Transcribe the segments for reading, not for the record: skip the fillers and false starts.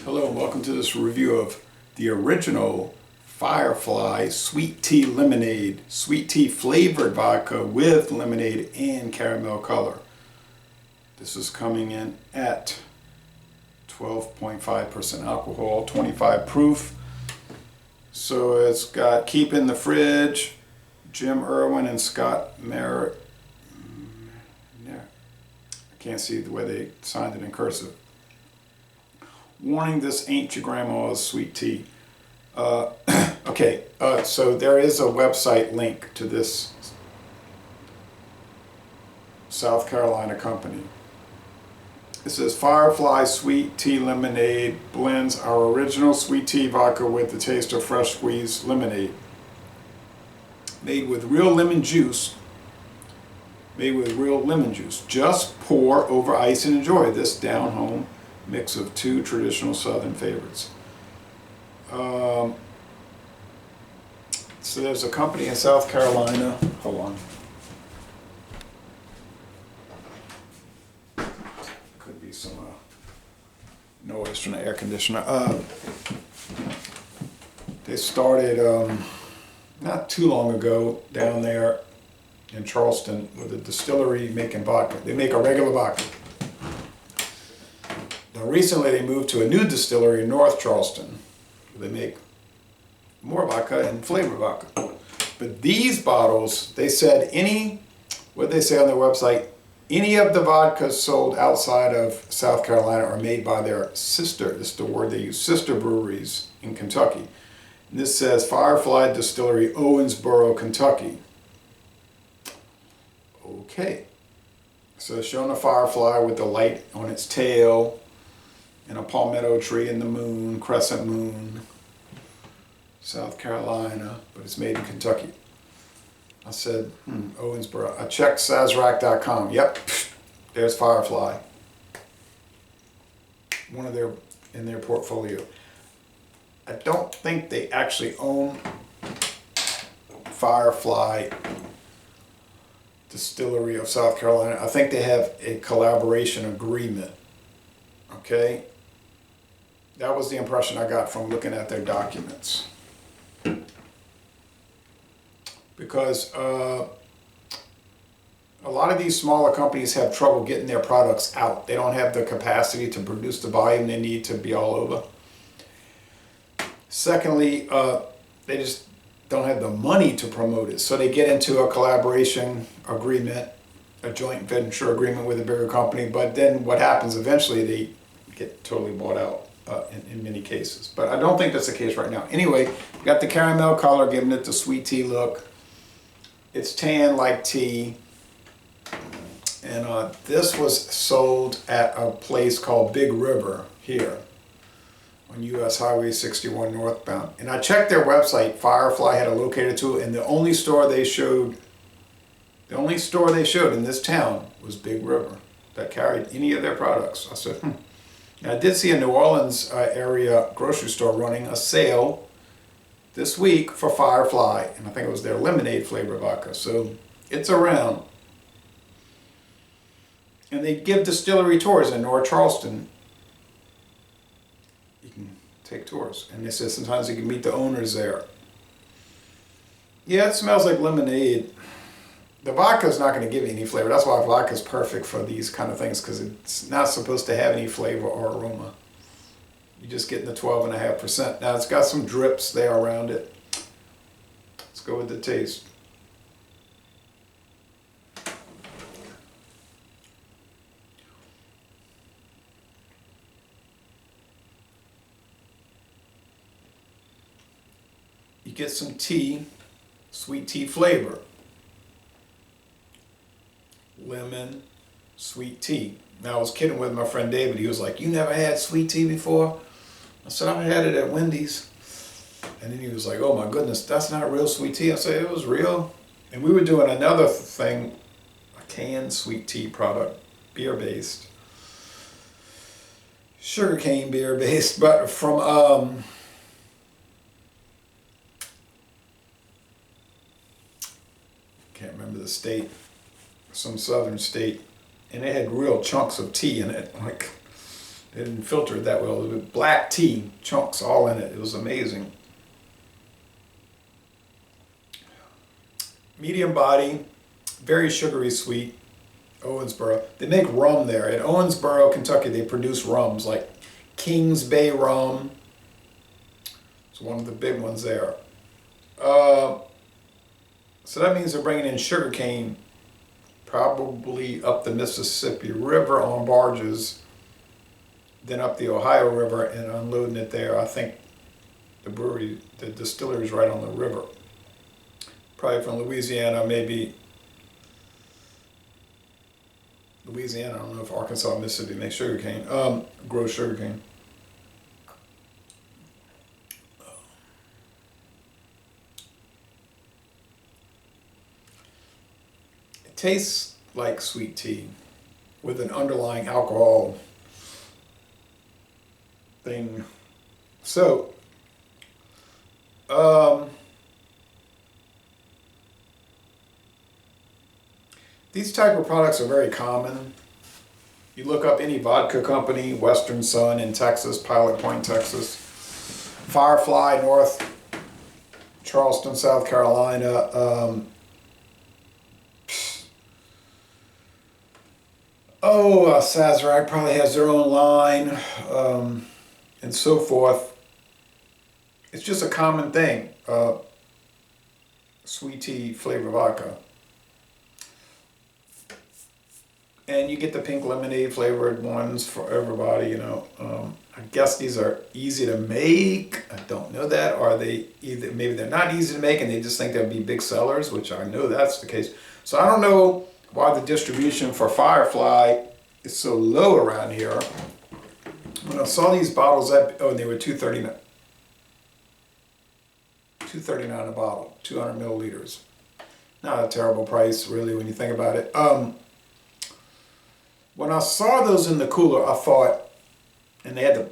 Hello and welcome to this review of the original Firefly Sweet Tea Lemonade, sweet tea flavored vodka with lemonade and caramel color. This is coming in at 12.5% alcohol, 25 proof. So it's got Keep in the Fridge, Jim Irwin and Scott Merritt. I can't see the way they signed it in cursive. Warning, this ain't your grandma's sweet tea. So there is a website link to this South Carolina company. It says Firefly Sweet Tea Lemonade blends our original sweet tea vodka with the taste of fresh squeezed lemonade. Made with real lemon juice. Just pour over ice and enjoy this down-home mix of two traditional Southern favorites. So there's a company in South Carolina. Hold on. Could be some noise from the air conditioner. They started not too long ago down there in Charleston with a distillery making vodka. They make a regular vodka. Now recently they moved to a new distillery in North Charleston. They make more vodka and flavored vodka. But these bottles, they said what they say on their website, any of the vodkas sold outside of South Carolina are made by their sister, this is the word they use, sister breweries in Kentucky. And this says Firefly Distillery, Owensboro, Kentucky. Okay. So it's showing a firefly with the light on its tail, and a palmetto tree in the moon, crescent moon, South Carolina, but it's made in Kentucky. I said, Owensboro. I checked Sazerac.com. Yep, there's Firefly. One of in their portfolio. I don't think they actually own Firefly Distillery of South Carolina. I think they have a collaboration agreement. Okay? That was the impression I got from looking at their documents. Because a lot of these smaller companies have trouble getting their products out. They don't have the capacity to produce the volume they need to be all over. Secondly, they just don't have the money to promote it. So they get into a collaboration agreement, a joint venture agreement with a bigger company. But then what happens eventually, they get totally bought out in many cases. But I don't think that's the case right now. Anyway, you got the caramel color giving it the sweet tea look. It's tan like tea. And this was sold at a place called Big River here on US Highway 61 northbound. And I checked their website. Firefly had it located to it, and the only store they showed in this town was Big River that carried any of their products. I said, Now, I did see a New Orleans area grocery store running a sale this week for Firefly, and I think it was their lemonade flavor vodka. So it's around. And they give distillery tours in North Charleston. You can take tours. And they said sometimes you can meet the owners there. Yeah, it smells like lemonade. The vodka is not going to give you any flavor. That's why vodka is perfect for these kind of things, because it's not supposed to have any flavor or aroma. You're just getting the 12.5%. Now it's got some drips there around it. Let's go with the taste. You get some tea, sweet tea flavor. Lemon, sweet tea. Now I was kidding with my friend David. He was like, "You never had sweet tea before?" I said, "I had it at Wendy's." And then he was like, "Oh my goodness, that's not real sweet tea." I said, "It was real." And we were doing another thing, a canned sweet tea product, beer-based. Sugarcane beer-based, but from can't remember the state. Some southern state, and it had real chunks of tea in it. Like It didn't filter it that well. It was black tea, chunks all in it. It was amazing. Medium body, very sugary sweet. Owensboro. They make rum there. At Owensboro, Kentucky, they produce rums like Kings Bay rum. It's one of the big ones there. So that means they're bringing in sugarcane, probably up the Mississippi River on barges, then up the Ohio River and unloading it there. I think the distillery is right on the river. Probably from Louisiana, maybe Louisiana. I don't know if Arkansas, Mississippi make sugarcane, grow sugarcane. It tastes like sweet tea with an underlying alcohol thing. So, these type of products are very common. You look up any vodka company, Western Sun in Texas, Pilot Point, Texas, Firefly, North Charleston, South Carolina. Sazerac probably has their own line, and so forth. It's just a common thing. Sweet tea flavor vodka. And you get the pink lemonade flavored ones for everybody, you know. I guess these are easy to make. I don't know that. Are they either, maybe they're not easy to make and they just think they'll be big sellers, which I know that's the case. So I don't know why the distribution for Firefly is so low around here. When I saw these bottles, they were $2.39. $2.39 a bottle, 200 milliliters. Not a terrible price, really, when you think about it. When I saw those in the cooler, I thought, and they had to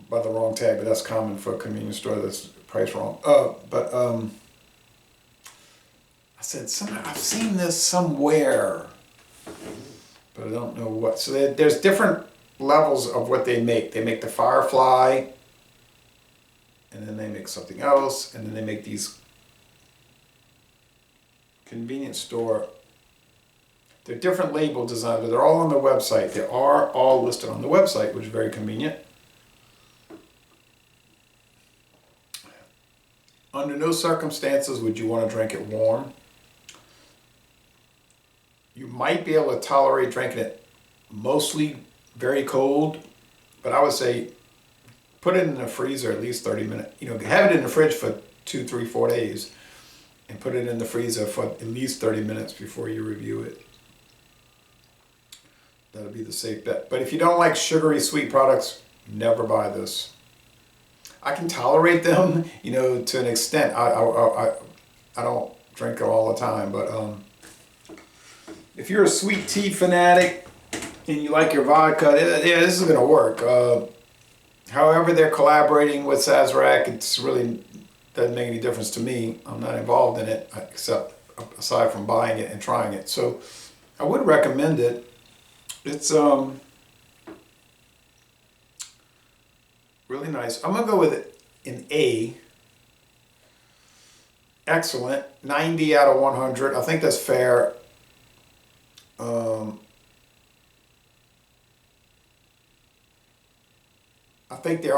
buy the wrong tag, but that's common for a convenience store, that's priced wrong. I said, I've seen this somewhere, but I don't know what. So there's different levels of what they make. They make the Firefly, and then they make something else, and then they make these convenience store. They're different label designs, but they're all on the website. They are all listed on the website, which is very convenient. Under no circumstances would you want to drink it warm. You might be able to tolerate drinking it mostly very cold, but I would say put it in the freezer at least 30 minutes. You know, have it in the fridge for 2, 3, 4 days and put it in the freezer for at least 30 minutes before you review it. That'll be the safe bet. But if you don't like sugary sweet products, never buy this. I can tolerate them, you know, to an extent. I don't drink it all the time, but if you're a sweet tea fanatic and you like your vodka, yeah, this is gonna work. However, they're collaborating with Sazerac. It's really doesn't make any difference to me. I'm not involved in it, except aside from buying it and trying it. So I would recommend it. It's really nice. I'm gonna go with it in A. Excellent. 90 out of 100. I think that's fair. I think they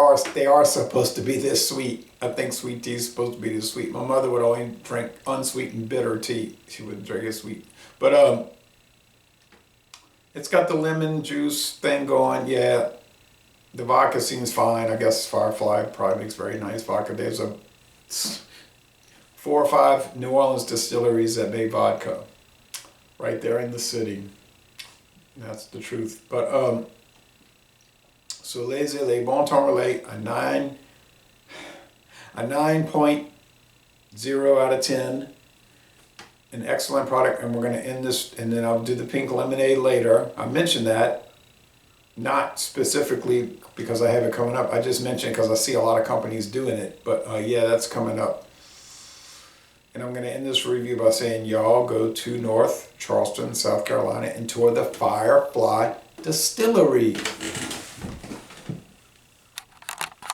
are supposed to be this sweet. I think sweet tea is supposed to be this sweet. My mother would only drink unsweetened bitter tea. She wouldn't drink it sweet. But it's got the lemon juice thing going. Yeah, the vodka seems fine. I guess Firefly probably makes very nice vodka. There's 4 or 5 New Orleans distilleries that make vodka right there in the city. That's the truth. But so les bon temps relais, a 9.0 out of 10. An excellent product, and we're going to end this, and then I'll do the pink lemonade later. I mentioned that, not specifically because I have it coming up. I just mentioned it because I see a lot of companies doing it. But yeah, that's coming up. And I'm going to end this review by saying, y'all go to North Charleston, South Carolina, and tour the Firefly Distillery.